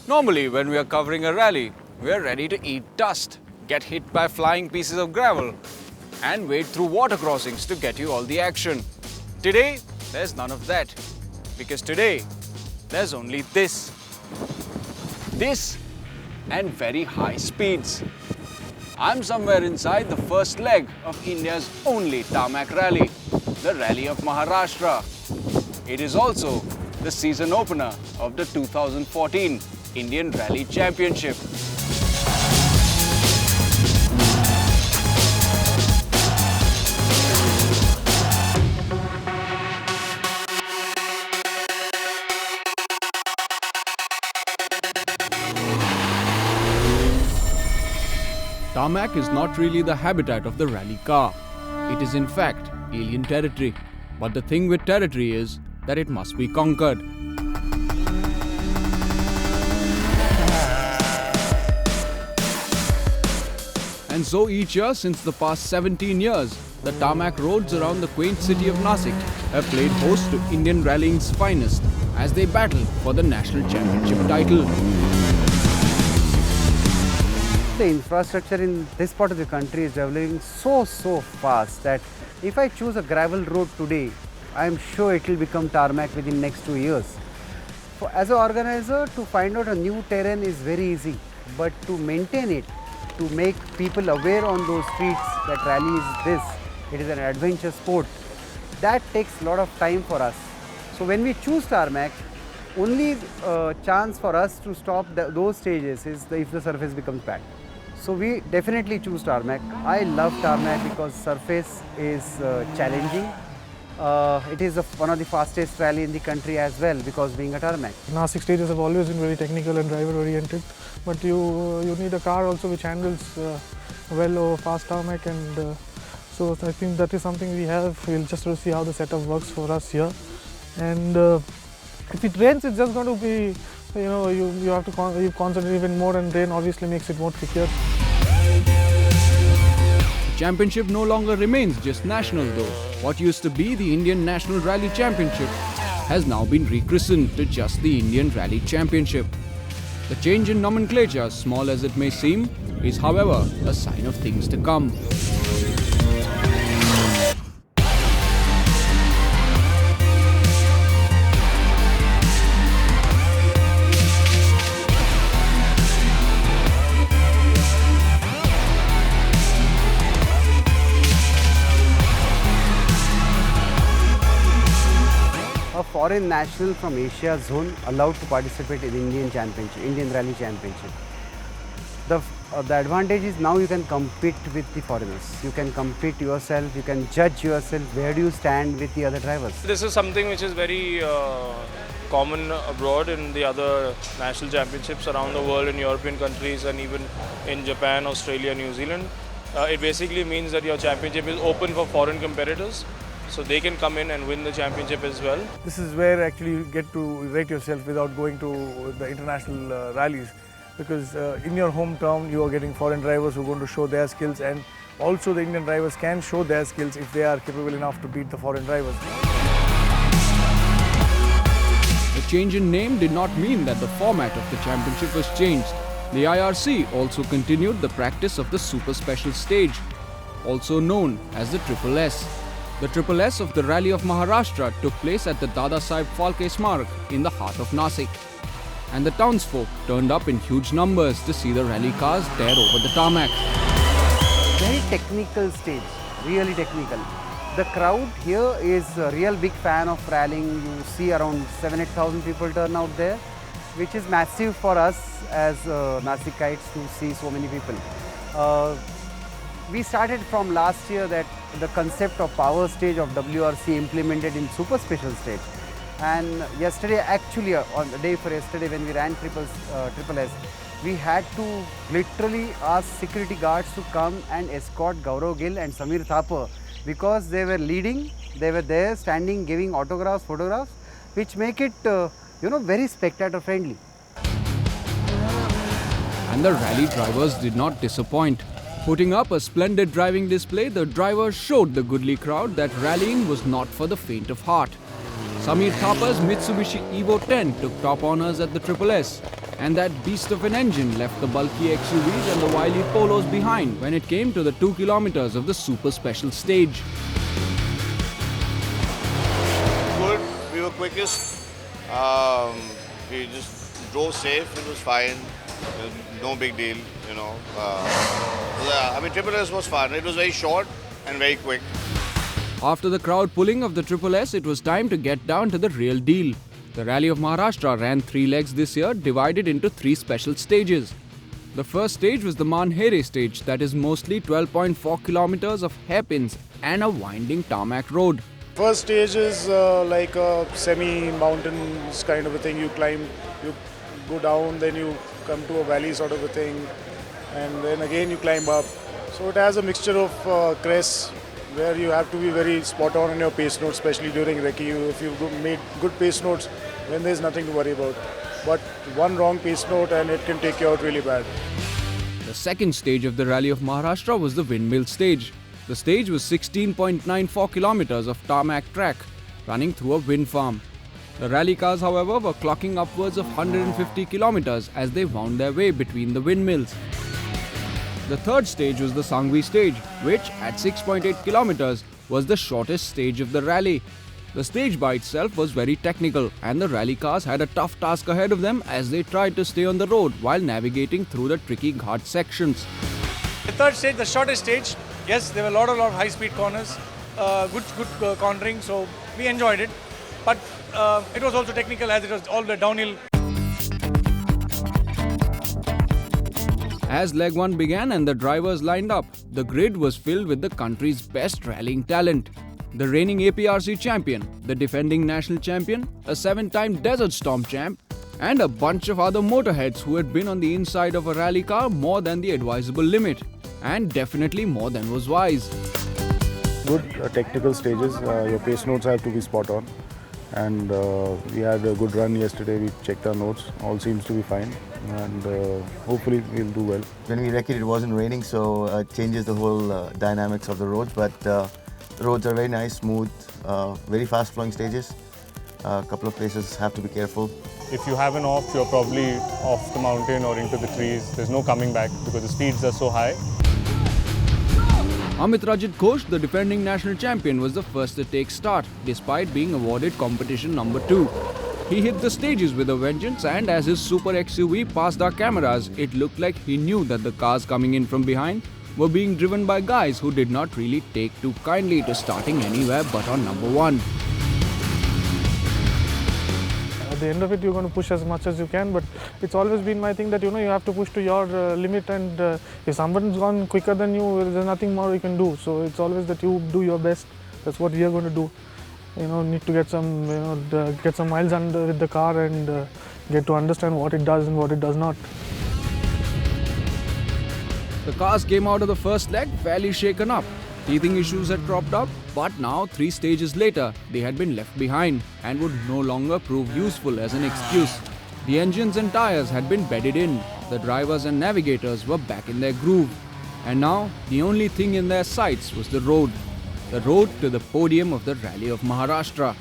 Normally, when we are covering a rally, we are ready to eat dust, get hit by flying pieces of gravel, and wade through water crossings to get you all the action. Today, there's none of that. Because today, there's only this. This and very high speeds. I'm somewhere inside the first leg of India's only tarmac rally, the Rally of Maharashtra. It is also the season opener of the 2014 Indian Rally Championship. Tarmac is not really the habitat of the rally car. It is in fact alien territory. But the thing with territory is that it must be conquered. And so each year since the past 17 years, the tarmac roads around the quaint city of Nasik have played host to Indian rallying's finest as they battle for the national championship title. The infrastructure in this part of the country is developing so fast that if I choose a gravel road today, I am sure it will become tarmac within next 2 years. As an organizer, to find out a new terrain is very easy, but to maintain it, to make people aware on those streets that rally is this, it is an adventure sport, that takes a lot of time for us. So when we choose tarmac, only chance for us to stop those stages is if the surface becomes bad. So we definitely choose tarmac. I love tarmac because surface is challenging. It is one of the fastest rally in the country as well because being a tarmac. Nasik stages have always been very technical and driver oriented, but you need a car also which handles well over fast tarmac, and so I think that is something we have. We'll just have to see how the setup works for us here, and if it rains, it's just going to be, you have to concentrate even more, and rain obviously makes it more trickier. The championship no longer remains just national though. What used to be the Indian National Rally Championship has now been rechristened to just the Indian Rally Championship. The change in nomenclature, small as it may seem, is however a sign of things to come. A foreign national from Asia zone allowed to participate in Indian Rally Championship. The advantage is now you can compete with the foreigners. You can compete yourself, you can judge yourself, where do you stand with the other drivers. This is something which is very common abroad in the other national championships around the world, in European countries and even in Japan, Australia, New Zealand. It basically means that your championship is open for foreign competitors, so they can come in and win the championship as well. This is where actually you get to rate yourself without going to the international rallies, because in your hometown you are getting foreign drivers who are going to show their skills, and also the Indian drivers can show their skills if they are capable enough to beat the foreign drivers. The change in name did not mean that the format of the championship was changed. The IRC also continued the practice of the Super Special Stage, also known as the Triple S. The Triple S of the Rally of Maharashtra took place at the Dada Saheb Phalke Smarak in the heart of Nasik. And the townsfolk turned up in huge numbers to see the rally cars tear over the tarmac. Very technical stage, really technical. The crowd here is a real big fan of rallying. You see around 7,000-8,000 people turn out there, which is massive for us as Nasikites to see so many people. We started from last year that the concept of power stage of WRC implemented in Super Special Stage. And yesterday, actually on the day for yesterday when we ran Triple S, we had to literally ask security guards to come and escort Gaurav Gill and Samir Thapar because they were leading, they were there standing giving autographs, photographs, which make it very spectator friendly. And the rally drivers did not disappoint. Putting up a splendid driving display, the drivers showed the goodly crowd that rallying was not for the faint of heart. Samir Thapar's Mitsubishi Evo 10 took top honours at the Triple S, And that beast of an engine left the bulky XUVs and the wily Polos behind when it came to the 2 kilometers of the super special stage. Good, we were quickest. We just drove safe, it was fine. No big deal, you know. I mean, Triple S was fun. It was very short and very quick. After the crowd pulling of the Triple S, it was time to get down to the real deal. The Rally of Maharashtra ran 3 legs this year, divided into 3 special stages. The first stage was the Manhere stage, that is mostly 12.4 kilometers of hairpins and a winding tarmac road. First stage is like a semi-mountains kind of a thing. You climb, you go down, then you come to a valley sort of a thing, and then again you climb up. So it has a mixture of crests where you have to be very spot on your pace notes, especially during recce. If you've made good pace notes, then there's nothing to worry about. But one wrong pace note and it can take you out really bad. The second stage of the Rally of Maharashtra was the windmill stage. The stage was 16.94 kilometers of tarmac track running through a wind farm. The rally cars, however, were clocking upwards of 150 kilometers as they wound their way between the windmills. The third stage was the Sangvi stage, which at 6.8 kilometers was the shortest stage of the rally. The stage by itself was very technical and the rally cars had a tough task ahead of them as they tried to stay on the road while navigating through the tricky ghat sections. The third stage, the shortest stage, yes, there were a lot of high-speed corners, good cornering, so we enjoyed it. But it was also technical as it was all the downhill. As leg 1 began and the drivers lined up, the grid was filled with the country's best rallying talent. The reigning APRC champion, the defending national champion, a 7-time Desert Storm champ, and a bunch of other motorheads who had been on the inside of a rally car more than the advisable limit, and definitely more than was wise. Good technical stages, your pace notes have to be spot on. And we had a good run yesterday, we checked our notes, all seems to be fine. And hopefully we'll do well. When we recce'd, it wasn't raining, so it changes the whole dynamics of the roads. But the roads are very nice, smooth, very fast-flowing stages. A couple of places have to be careful. If you have an off, you're probably off the mountain or into the trees. There's no coming back because the speeds are so high. Amit Rajit Ghosh, the defending national champion, was the first to take start, despite being awarded competition number 2. He hit the stages with a vengeance, and as his Super XUV passed our cameras, it looked like he knew that the cars coming in from behind were being driven by guys who did not really take too kindly to starting anywhere but on number 1. At the end of it, you're going to push as much as you can, but it's always been my thing that you have to push to your limit, and if someone's gone quicker than you, there's nothing more you can do. So it's always that you do your best. That's what we are going to do. Need to get some, get some miles under with the car and get to understand what it does and what it does not. The cars came out of the first leg fairly shaken up. Teething issues had cropped up, but now 3 stages later, they had been left behind and would no longer prove useful as an excuse. The engines and tires had been bedded in, the drivers and navigators were back in their groove, and now the only thing in their sights was the road to the podium of the Rally of Maharashtra.